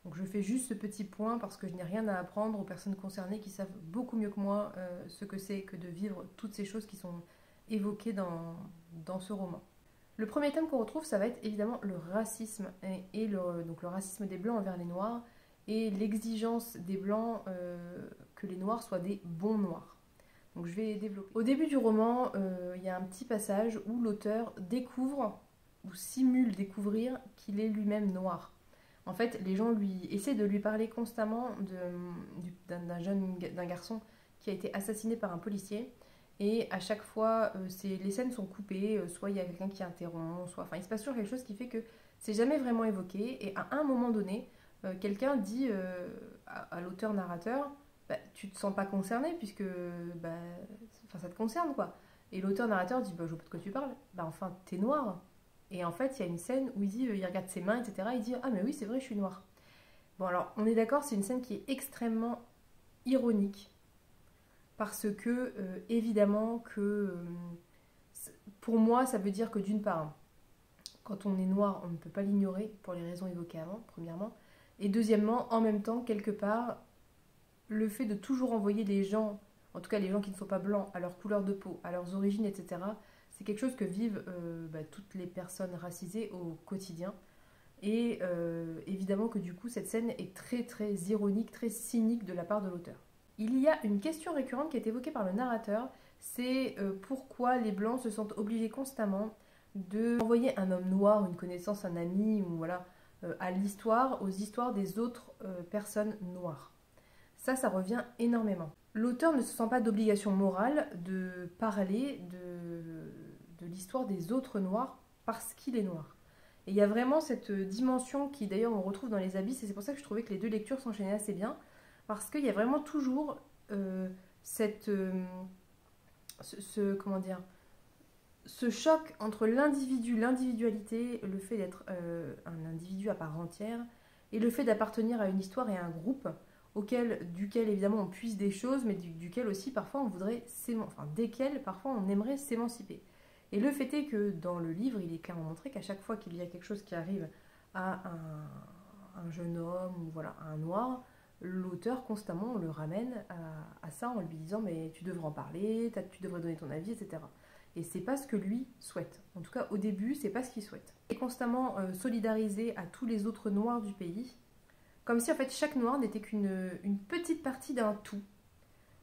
Donc je fais juste ce petit point parce que je n'ai rien à apprendre aux personnes concernées qui savent beaucoup mieux que moi ce que c'est que de vivre toutes ces choses qui sont évoquées dans ce roman. Le premier thème qu'on retrouve, ça va être évidemment le racisme et donc le racisme des Blancs envers les Noirs et l'exigence des Blancs que les Noirs soient des bons Noirs. Donc je vais développer. Au début du roman, il y a un petit passage où l'auteur découvre ou simule découvrir qu'il est lui-même noir. En fait, les gens essaient de lui parler constamment d'un garçon qui a été assassiné par un policier. Et à chaque fois, les scènes sont coupées, soit il y a quelqu'un qui interrompt, soit... Enfin, il se passe toujours quelque chose qui fait que c'est jamais vraiment évoqué. Et à un moment donné, quelqu'un dit à l'auteur-narrateur, bah, tu te sens pas concerné puisque bah, ça te concerne, quoi. Et l'auteur-narrateur dit, bah, je vois pas de quoi tu parles. Bah, enfin, t'es noir. Et en fait, il y a une scène où il regarde ses mains, etc. Il dit, ah mais oui, c'est vrai, je suis noir. Bon, alors, on est d'accord, c'est une scène qui est extrêmement ironique. Parce que, évidemment, pour moi, ça veut dire que d'une part, quand on est noir, on ne peut pas l'ignorer pour les raisons évoquées avant, premièrement. Et deuxièmement, en même temps, quelque part, le fait de toujours envoyer les gens, en tout cas les gens qui ne sont pas blancs, à leur couleur de peau, à leurs origines, etc., c'est quelque chose que vivent toutes les personnes racisées au quotidien. Et évidemment que du coup, cette scène est très très ironique, très cynique de la part de l'auteur. Il y a une question récurrente qui est évoquée par le narrateur, c'est pourquoi les blancs se sentent obligés constamment de envoyer un homme noir, une connaissance, un ami, ou voilà, à l'histoire, aux histoires des autres personnes noires. Ça revient énormément. L'auteur ne se sent pas d'obligation morale de parler de l'histoire des autres noirs parce qu'il est noir. Et il y a vraiment cette dimension qui d'ailleurs on retrouve dans Les Abysses, et c'est pour ça que je trouvais que les deux lectures s'enchaînaient assez bien, parce qu'il y a vraiment toujours comment dire, ce choc entre l'individu, l'individualité, le fait d'être un individu à part entière, et le fait d'appartenir à une histoire et à un groupe duquel évidemment on puise des choses, mais duquel aussi parfois on voudrait desquels parfois on aimerait s'émanciper. Et le fait est que dans le livre, il est clairement montré qu'à chaque fois qu'il y a quelque chose qui arrive à un jeune homme ou voilà, à un noir, l'auteur constamment le ramène à ça en lui disant mais tu devrais en parler, tu devrais donner ton avis, etc. Et c'est pas ce que lui souhaite. En tout cas, au début, c'est pas ce qu'il souhaite. Il est constamment solidarisé à tous les autres noirs du pays, Comme si en fait chaque noir n'était qu'une petite partie d'un tout.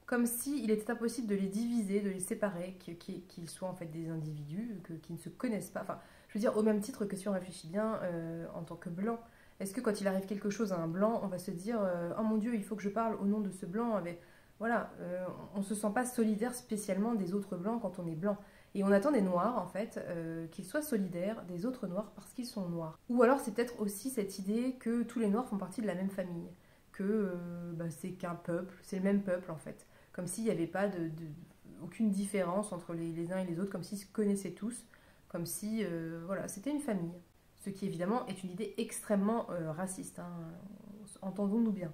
Comme s'il était impossible de les diviser, de les séparer, qu'ils soient en fait des individus, qu'ils ne se connaissent pas. Enfin, je veux dire, au même titre que si on réfléchit bien en tant que blanc. Est-ce que quand il arrive quelque chose à un blanc, on va se dire oh mon Dieu, il faut que je parle au nom de ce blanc avec... Voilà, on ne se sent pas solidaire spécialement des autres blancs quand on est blanc. Et on attend des noirs, en fait, qu'ils soient solidaires des autres noirs parce qu'ils sont noirs. Ou alors c'est peut-être aussi cette idée que tous les noirs font partie de la même famille, que c'est qu'un peuple, c'est le même peuple en fait. Comme s'il n'y avait pas aucune différence entre les uns et les autres, comme s'ils se connaissaient tous, comme si voilà, c'était une famille. Ce qui évidemment est une idée extrêmement raciste, hein, entendons-nous bien.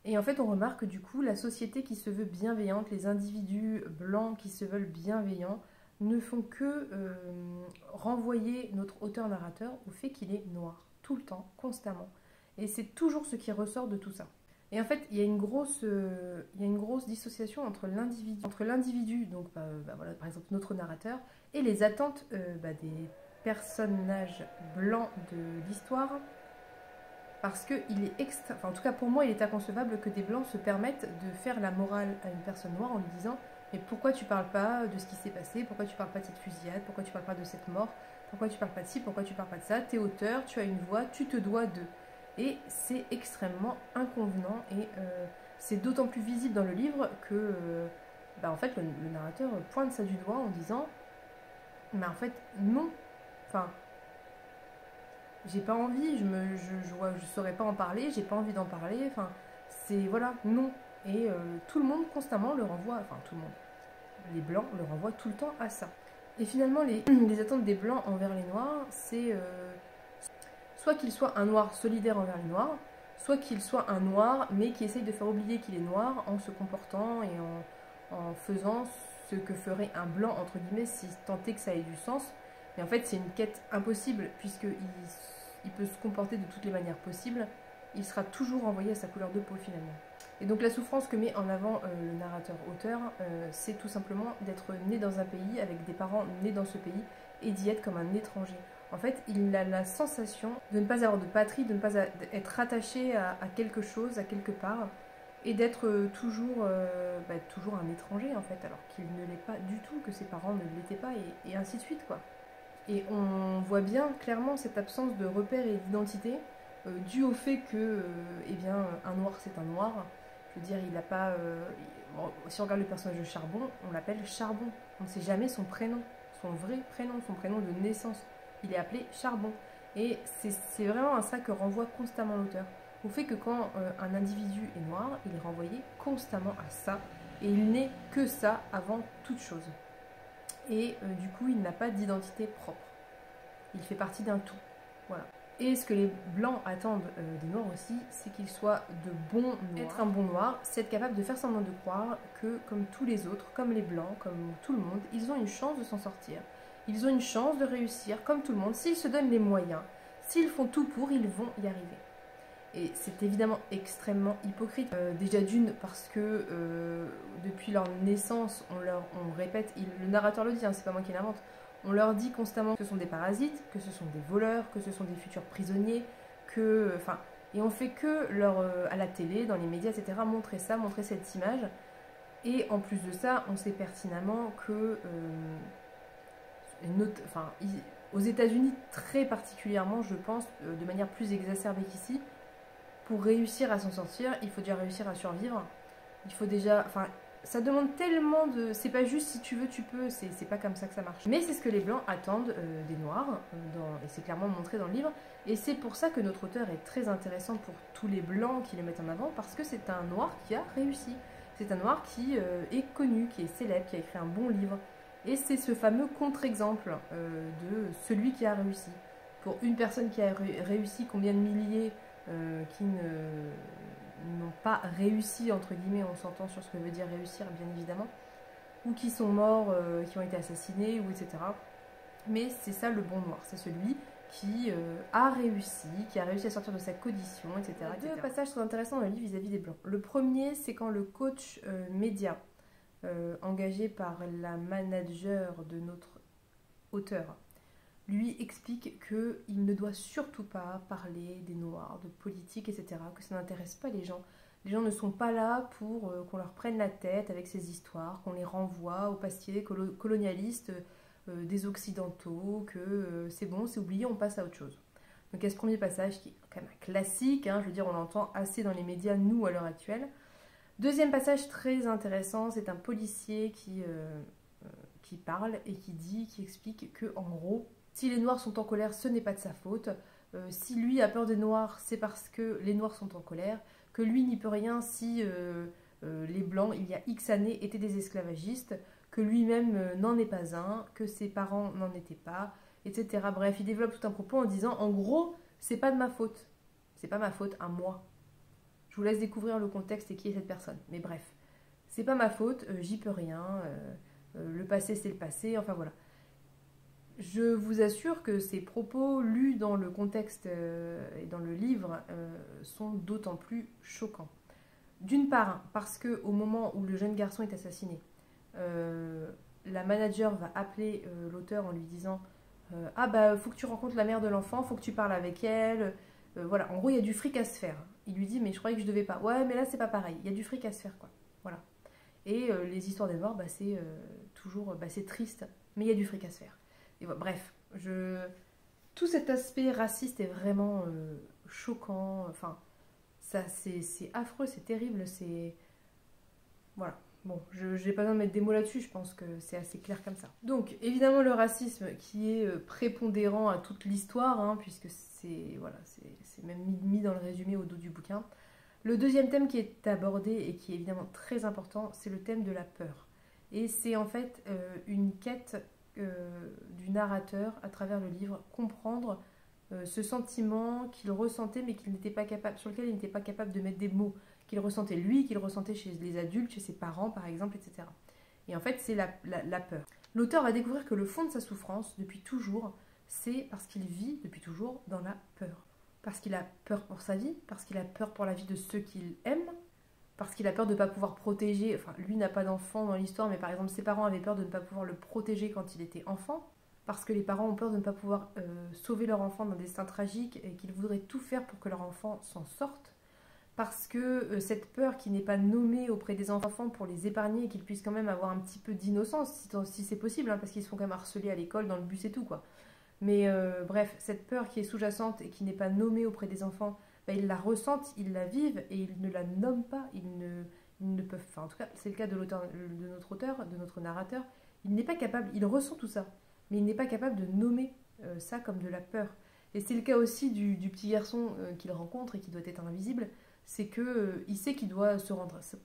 Et en fait, on remarque du coup la société qui se veut bienveillante, les individus blancs qui se veulent bienveillants, ne font que renvoyer notre auteur-narrateur au fait qu'il est noir, tout le temps, constamment. Et c'est toujours ce qui ressort de tout ça. Et en fait, il y a une grosse dissociation entre l'individu, donc voilà, par exemple notre narrateur, et les attentes des personnages blancs de l'histoire. Parce que il est en tout cas pour moi, il est inconcevable que des blancs se permettent de faire la morale à une personne noire en lui disant mais pourquoi tu parles pas de ce qui s'est passé, pourquoi tu parles pas de cette fusillade, pourquoi tu parles pas de cette mort, pourquoi tu parles pas de ci, pourquoi tu parles pas de ça, t'es auteur, tu as une voix, tu te dois de. Et c'est extrêmement inconvenant et c'est d'autant plus visible dans le livre que en fait le narrateur pointe ça du doigt en disant mais en fait non, enfin j'ai pas envie, je saurais pas en parler, j'ai pas envie d'en parler, enfin c'est voilà, non. Et tout le monde constamment le renvoie, enfin tout le monde, les blancs le renvoient tout le temps à ça. Et finalement les attentes des blancs envers les noirs, c'est soit qu'il soit un noir solidaire envers les noirs, soit qu'il soit un noir mais qui essaye de faire oublier qu'il est noir en se comportant et en faisant ce que ferait un blanc entre guillemets si tant est que ça ait du sens. Mais en fait c'est une quête impossible puisqu'il peut se comporter de toutes les manières possibles, il sera toujours renvoyé à sa couleur de peau finalement. Et donc la souffrance que met en avant le narrateur-auteur, c'est tout simplement d'être né dans un pays avec des parents nés dans ce pays et d'y être comme un étranger. En fait, il a la sensation de ne pas avoir de patrie, de ne pas être rattaché à quelque chose, à quelque part, et d'être toujours un étranger en fait, alors qu'il ne l'est pas du tout, que ses parents ne l'étaient pas, et ainsi de suite quoi. Et on voit bien clairement cette absence de repères et d'identité due au fait que, un noir c'est un noir. Je veux dire, il n'a pas. Bon, si on regarde le personnage de Charbon, on l'appelle Charbon. On ne sait jamais son prénom, son vrai prénom, son prénom de naissance. Il est appelé Charbon. Et c'est vraiment à ça que renvoie constamment l'auteur. Au fait que quand un individu est noir, il est renvoyé constamment à ça. Et il n'est que ça avant toute chose. Et du coup, il n'a pas d'identité propre. Il fait partie d'un tout. Voilà. Et ce que les blancs attendent des noirs aussi, c'est qu'ils soient de bons noirs. Être un bon noir, c'est être capable de faire semblant de croire que, comme tous les autres, comme les blancs, comme tout le monde, ils ont une chance de s'en sortir. Ils ont une chance de réussir, comme tout le monde, s'ils se donnent les moyens. S'ils font tout pour, ils vont y arriver. Et c'est évidemment extrêmement hypocrite. Déjà d'une, parce que depuis leur naissance, on répète, le narrateur le dit, hein, c'est pas moi qui l'invente, on leur dit constamment que ce sont des parasites, que ce sont des voleurs, que ce sont des futurs prisonniers, et on fait que à la télé, dans les médias, etc., montrer cette image. Et en plus de ça, on sait pertinemment que, aux États-Unis très particulièrement, je pense, de manière plus exacerbée qu'ici, pour réussir à s'en sortir, il faut déjà réussir à survivre. Il faut déjà... ça demande tellement de... C'est pas juste si tu veux, tu peux, c'est pas comme ça que ça marche. Mais c'est ce que les blancs attendent des noirs, et c'est clairement montré dans le livre. Et c'est pour ça que notre auteur est très intéressant pour tous les blancs qui le mettent en avant, parce que c'est un noir qui a réussi. C'est un noir qui est connu, qui est célèbre, qui a écrit un bon livre. Et c'est ce fameux contre-exemple de celui qui a réussi. Pour une personne qui a réussi, combien de milliers qui n'ont pas réussi, entre guillemets, on s'entend sur ce que veut dire réussir, bien évidemment, ou qui sont morts, qui ont été assassinés, ou etc. Mais c'est ça le bon noir, c'est celui qui a réussi à sortir de sa condition, etc. Deux passages très intéressants dans le livre vis-à-vis des blancs. Le premier, c'est quand le coach média, engagé par la manager de notre auteur, lui explique qu'il ne doit surtout pas parler des Noirs, de politique, etc., que ça n'intéresse pas les gens. Les gens ne sont pas là pour qu'on leur prenne la tête avec ces histoires, qu'on les renvoie au passé colonialiste des Occidentaux, que c'est bon, c'est oublié, on passe à autre chose. Donc il y a ce premier passage qui est quand même un classique, hein, je veux dire, on l'entend assez dans les médias, nous, à l'heure actuelle. Deuxième passage très intéressant, c'est un policier qui parle et qui explique que, en gros, si les Noirs sont en colère, ce n'est pas de sa faute. Si lui a peur des Noirs, c'est parce que les Noirs sont en colère. Que lui n'y peut rien si les Blancs, il y a X années, étaient des esclavagistes. Que lui-même n'en est pas un. Que ses parents n'en étaient pas, etc. Bref, il développe tout un propos en disant, en gros, c'est pas de ma faute. C'est pas ma faute à moi. Je vous laisse découvrir le contexte et qui est cette personne. Mais bref, c'est pas ma faute, j'y peux rien. Le passé, c'est le passé. Enfin voilà. Je vous assure que ces propos lus dans le contexte et dans le livre sont d'autant plus choquants. D'une part, parce qu'au moment où le jeune garçon est assassiné, la manager va appeler l'auteur en lui disant ah bah faut que tu rencontres la mère de l'enfant, faut que tu parles avec elle. Voilà, en gros il y a du fric à se faire. Il lui dit mais je croyais que je devais pas. Ouais mais là c'est pas pareil, il y a du fric à se faire quoi. Voilà. Et les histoires des Noirs, bah, c'est toujours c'est triste, mais il y a du fric à se faire. Et voilà, bref, tout cet aspect raciste est vraiment choquant. Enfin, ça, c'est affreux, c'est terrible, c'est voilà. Bon, je n'ai pas besoin de mettre des mots là-dessus, je pense que c'est assez clair comme ça. Donc, évidemment, le racisme qui est prépondérant à toute l'histoire, hein, puisque c'est voilà, c'est même mis dans le résumé au dos du bouquin. Le deuxième thème qui est abordé et qui est évidemment très important, c'est le thème de la peur. Et c'est en fait une quête du narrateur à travers le livre, comprendre ce sentiment qu'il ressentait mais qu'il n'était pas capable, sur lequel il n'était pas capable de mettre des mots, qu'il ressentait lui, qu'il ressentait chez les adultes, chez ses parents par exemple, etc. Et en fait c'est la peur. L'auteur va découvrir que le fond de sa souffrance depuis toujours, c'est parce qu'il vit depuis toujours dans la peur. Parce qu'il a peur pour sa vie, parce qu'il a peur pour la vie de ceux qu'il aime, parce qu'il a peur de ne pas pouvoir protéger, enfin lui n'a pas d'enfant dans l'histoire, mais par exemple ses parents avaient peur de ne pas pouvoir le protéger quand il était enfant, parce que les parents ont peur de ne pas pouvoir sauver leur enfant d'un destin tragique et qu'ils voudraient tout faire pour que leur enfant s'en sorte, parce que cette peur qui n'est pas nommée auprès des enfants pour les épargner et qu'ils puissent quand même avoir un petit peu d'innocence, si c'est possible, hein, parce qu'ils se font quand même harceler à l'école, dans le bus et tout quoi. Mais bref, cette peur qui est sous-jacente et qui n'est pas nommée auprès des enfants, bah, ils la ressentent, ils la vivent et ils ne la nomment pas, ils ne peuvent, enfin en tout cas c'est le cas de notre auteur, de notre narrateur, il n'est pas capable, il ressent tout ça, mais il n'est pas capable de nommer ça comme de la peur. Et c'est le cas aussi du petit garçon qu'il rencontre et qui doit être invisible, c'est que il sait qu'il doit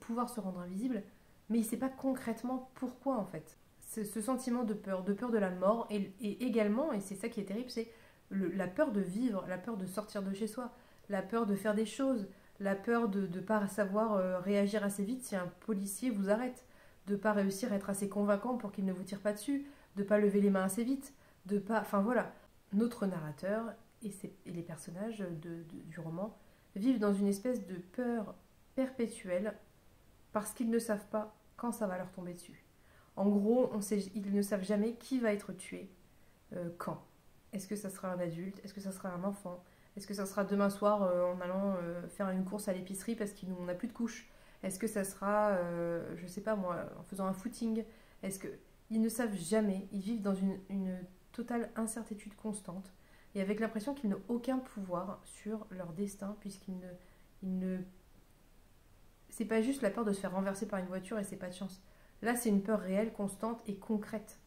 pouvoir se rendre invisible, mais il ne sait pas concrètement pourquoi en fait. Ce sentiment de peur de la mort, et également, et c'est ça qui est terrible, c'est la peur de vivre, la peur de sortir de chez soi, la peur de faire des choses, la peur de ne pas savoir réagir assez vite si un policier vous arrête, de ne pas réussir à être assez convaincant pour qu'il ne vous tire pas dessus, de ne pas lever les mains assez vite, de pas... Enfin voilà, notre narrateur et les personnages du roman vivent dans une espèce de peur perpétuelle parce qu'ils ne savent pas quand ça va leur tomber dessus. En gros, ils ne savent jamais qui va être tué, quand. Est-ce que ça sera un adulte? Est-ce que ça sera un enfant? Est-ce que ça sera demain soir en allant faire une course à l'épicerie parce qu'on n'a plus de couches? Est-ce que ça sera, je sais pas moi, en faisant un footing? Est-ce que... Ils ne savent jamais, ils vivent dans une totale incertitude constante et avec l'impression qu'ils n'ont aucun pouvoir sur leur destin puisqu'ils ne... C'est pas juste la peur de se faire renverser par une voiture et c'est pas de chance. Là, c'est une peur réelle, constante et concrète.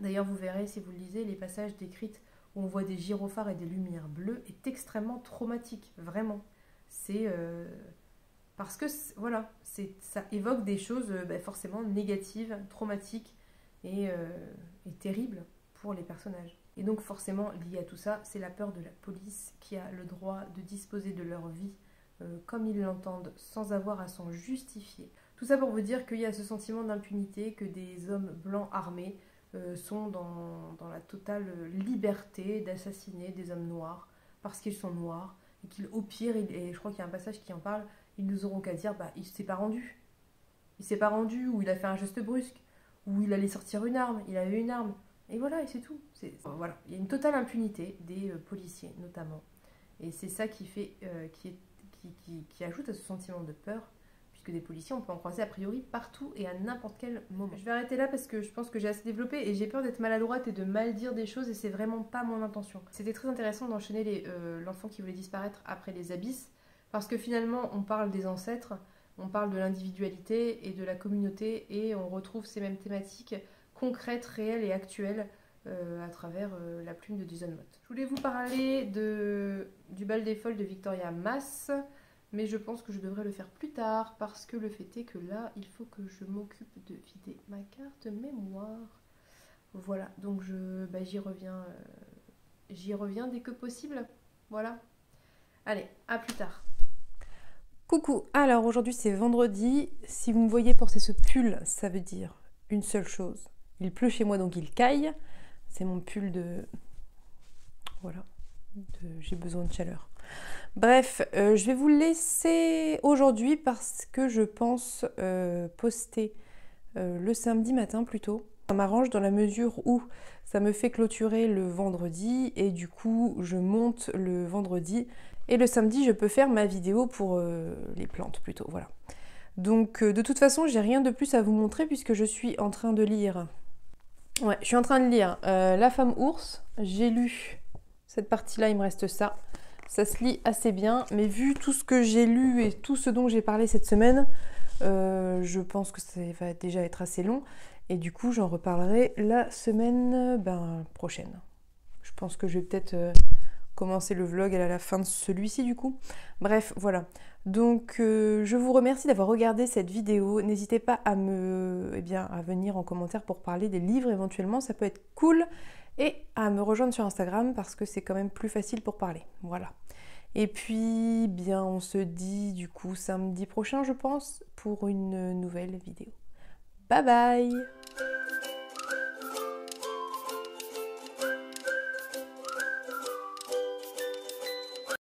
D'ailleurs, vous verrez, si vous le lisez, les passages décrits où on voit des gyrophares et des lumières bleues est extrêmement traumatique, vraiment. C'est parce que, voilà, ça évoque des choses forcément négatives, traumatiques et terribles pour les personnages. Et donc, forcément, lié à tout ça, c'est la peur de la police qui a le droit de disposer de leur vie comme ils l'entendent, sans avoir à s'en justifier. Tout ça pour vous dire qu'il y a ce sentiment d'impunité, que des hommes blancs armés sont dans la totale liberté d'assassiner des hommes noirs parce qu'ils sont noirs et qu'ils, au pire, et je crois qu'il y a un passage qui en parle, ils nous auront qu'à dire il s'est pas rendu. Il s'est pas rendu, ou il a fait un geste brusque, ou il allait sortir une arme, il avait une arme. Et voilà, et c'est tout. Voilà. Il y a une totale impunité des policiers, notamment. Et c'est ça qui fait, qui ajoute à ce sentiment de peur, puisque des policiers, on peut en croiser a priori partout et à n'importe quel moment. Je vais arrêter là parce que je pense que j'ai assez développé et j'ai peur d'être maladroite et de mal dire des choses et c'est vraiment pas mon intention. C'était très intéressant d'enchaîner l'enfant qui voulait disparaître après les abysses, parce que finalement, on parle des ancêtres, on parle de l'individualité et de la communauté et on retrouve ces mêmes thématiques concrètes, réelles et actuelles à travers la plume de Jason Mott. Je voulais vous parler du bal des folles de Victoria Mass, mais je pense que je devrais le faire plus tard parce que le fait est que là, il faut que je m'occupe de vider ma carte mémoire. Voilà, donc j'y reviens dès que possible. Voilà. Allez, à plus tard. Coucou, alors aujourd'hui c'est vendredi. Si vous me voyez porter ce pull, ça veut dire une seule chose. Il pleut chez moi donc il caille. C'est mon pull de... Voilà, j'ai besoin de chaleur. Bref, je vais vous laisser aujourd'hui parce que je pense poster le samedi matin plutôt. Ça m'arrange dans la mesure où ça me fait clôturer le vendredi et du coup je monte le vendredi et le samedi je peux faire ma vidéo pour les plantes plutôt, voilà. Donc de toute façon j'ai rien de plus à vous montrer puisque je suis en train de lire. Ouais, je suis en train de lire La femme ours. J'ai lu cette partie-là, il me reste ça. Ça se lit assez bien, mais vu tout ce que j'ai lu et tout ce dont j'ai parlé cette semaine, je pense que ça va déjà être assez long. Et du coup, j'en reparlerai la semaine prochaine. Je pense que je vais peut-être commencer le vlog à la fin de celui-ci du coup. Bref, voilà. Donc, je vous remercie d'avoir regardé cette vidéo. N'hésitez pas à à venir en commentaire pour parler des livres éventuellement. Ça peut être cool. Et à me rejoindre sur Instagram parce que c'est quand même plus facile pour parler. Voilà. Et puis, bien, on se dit du coup samedi prochain, je pense, pour une nouvelle vidéo. Bye bye!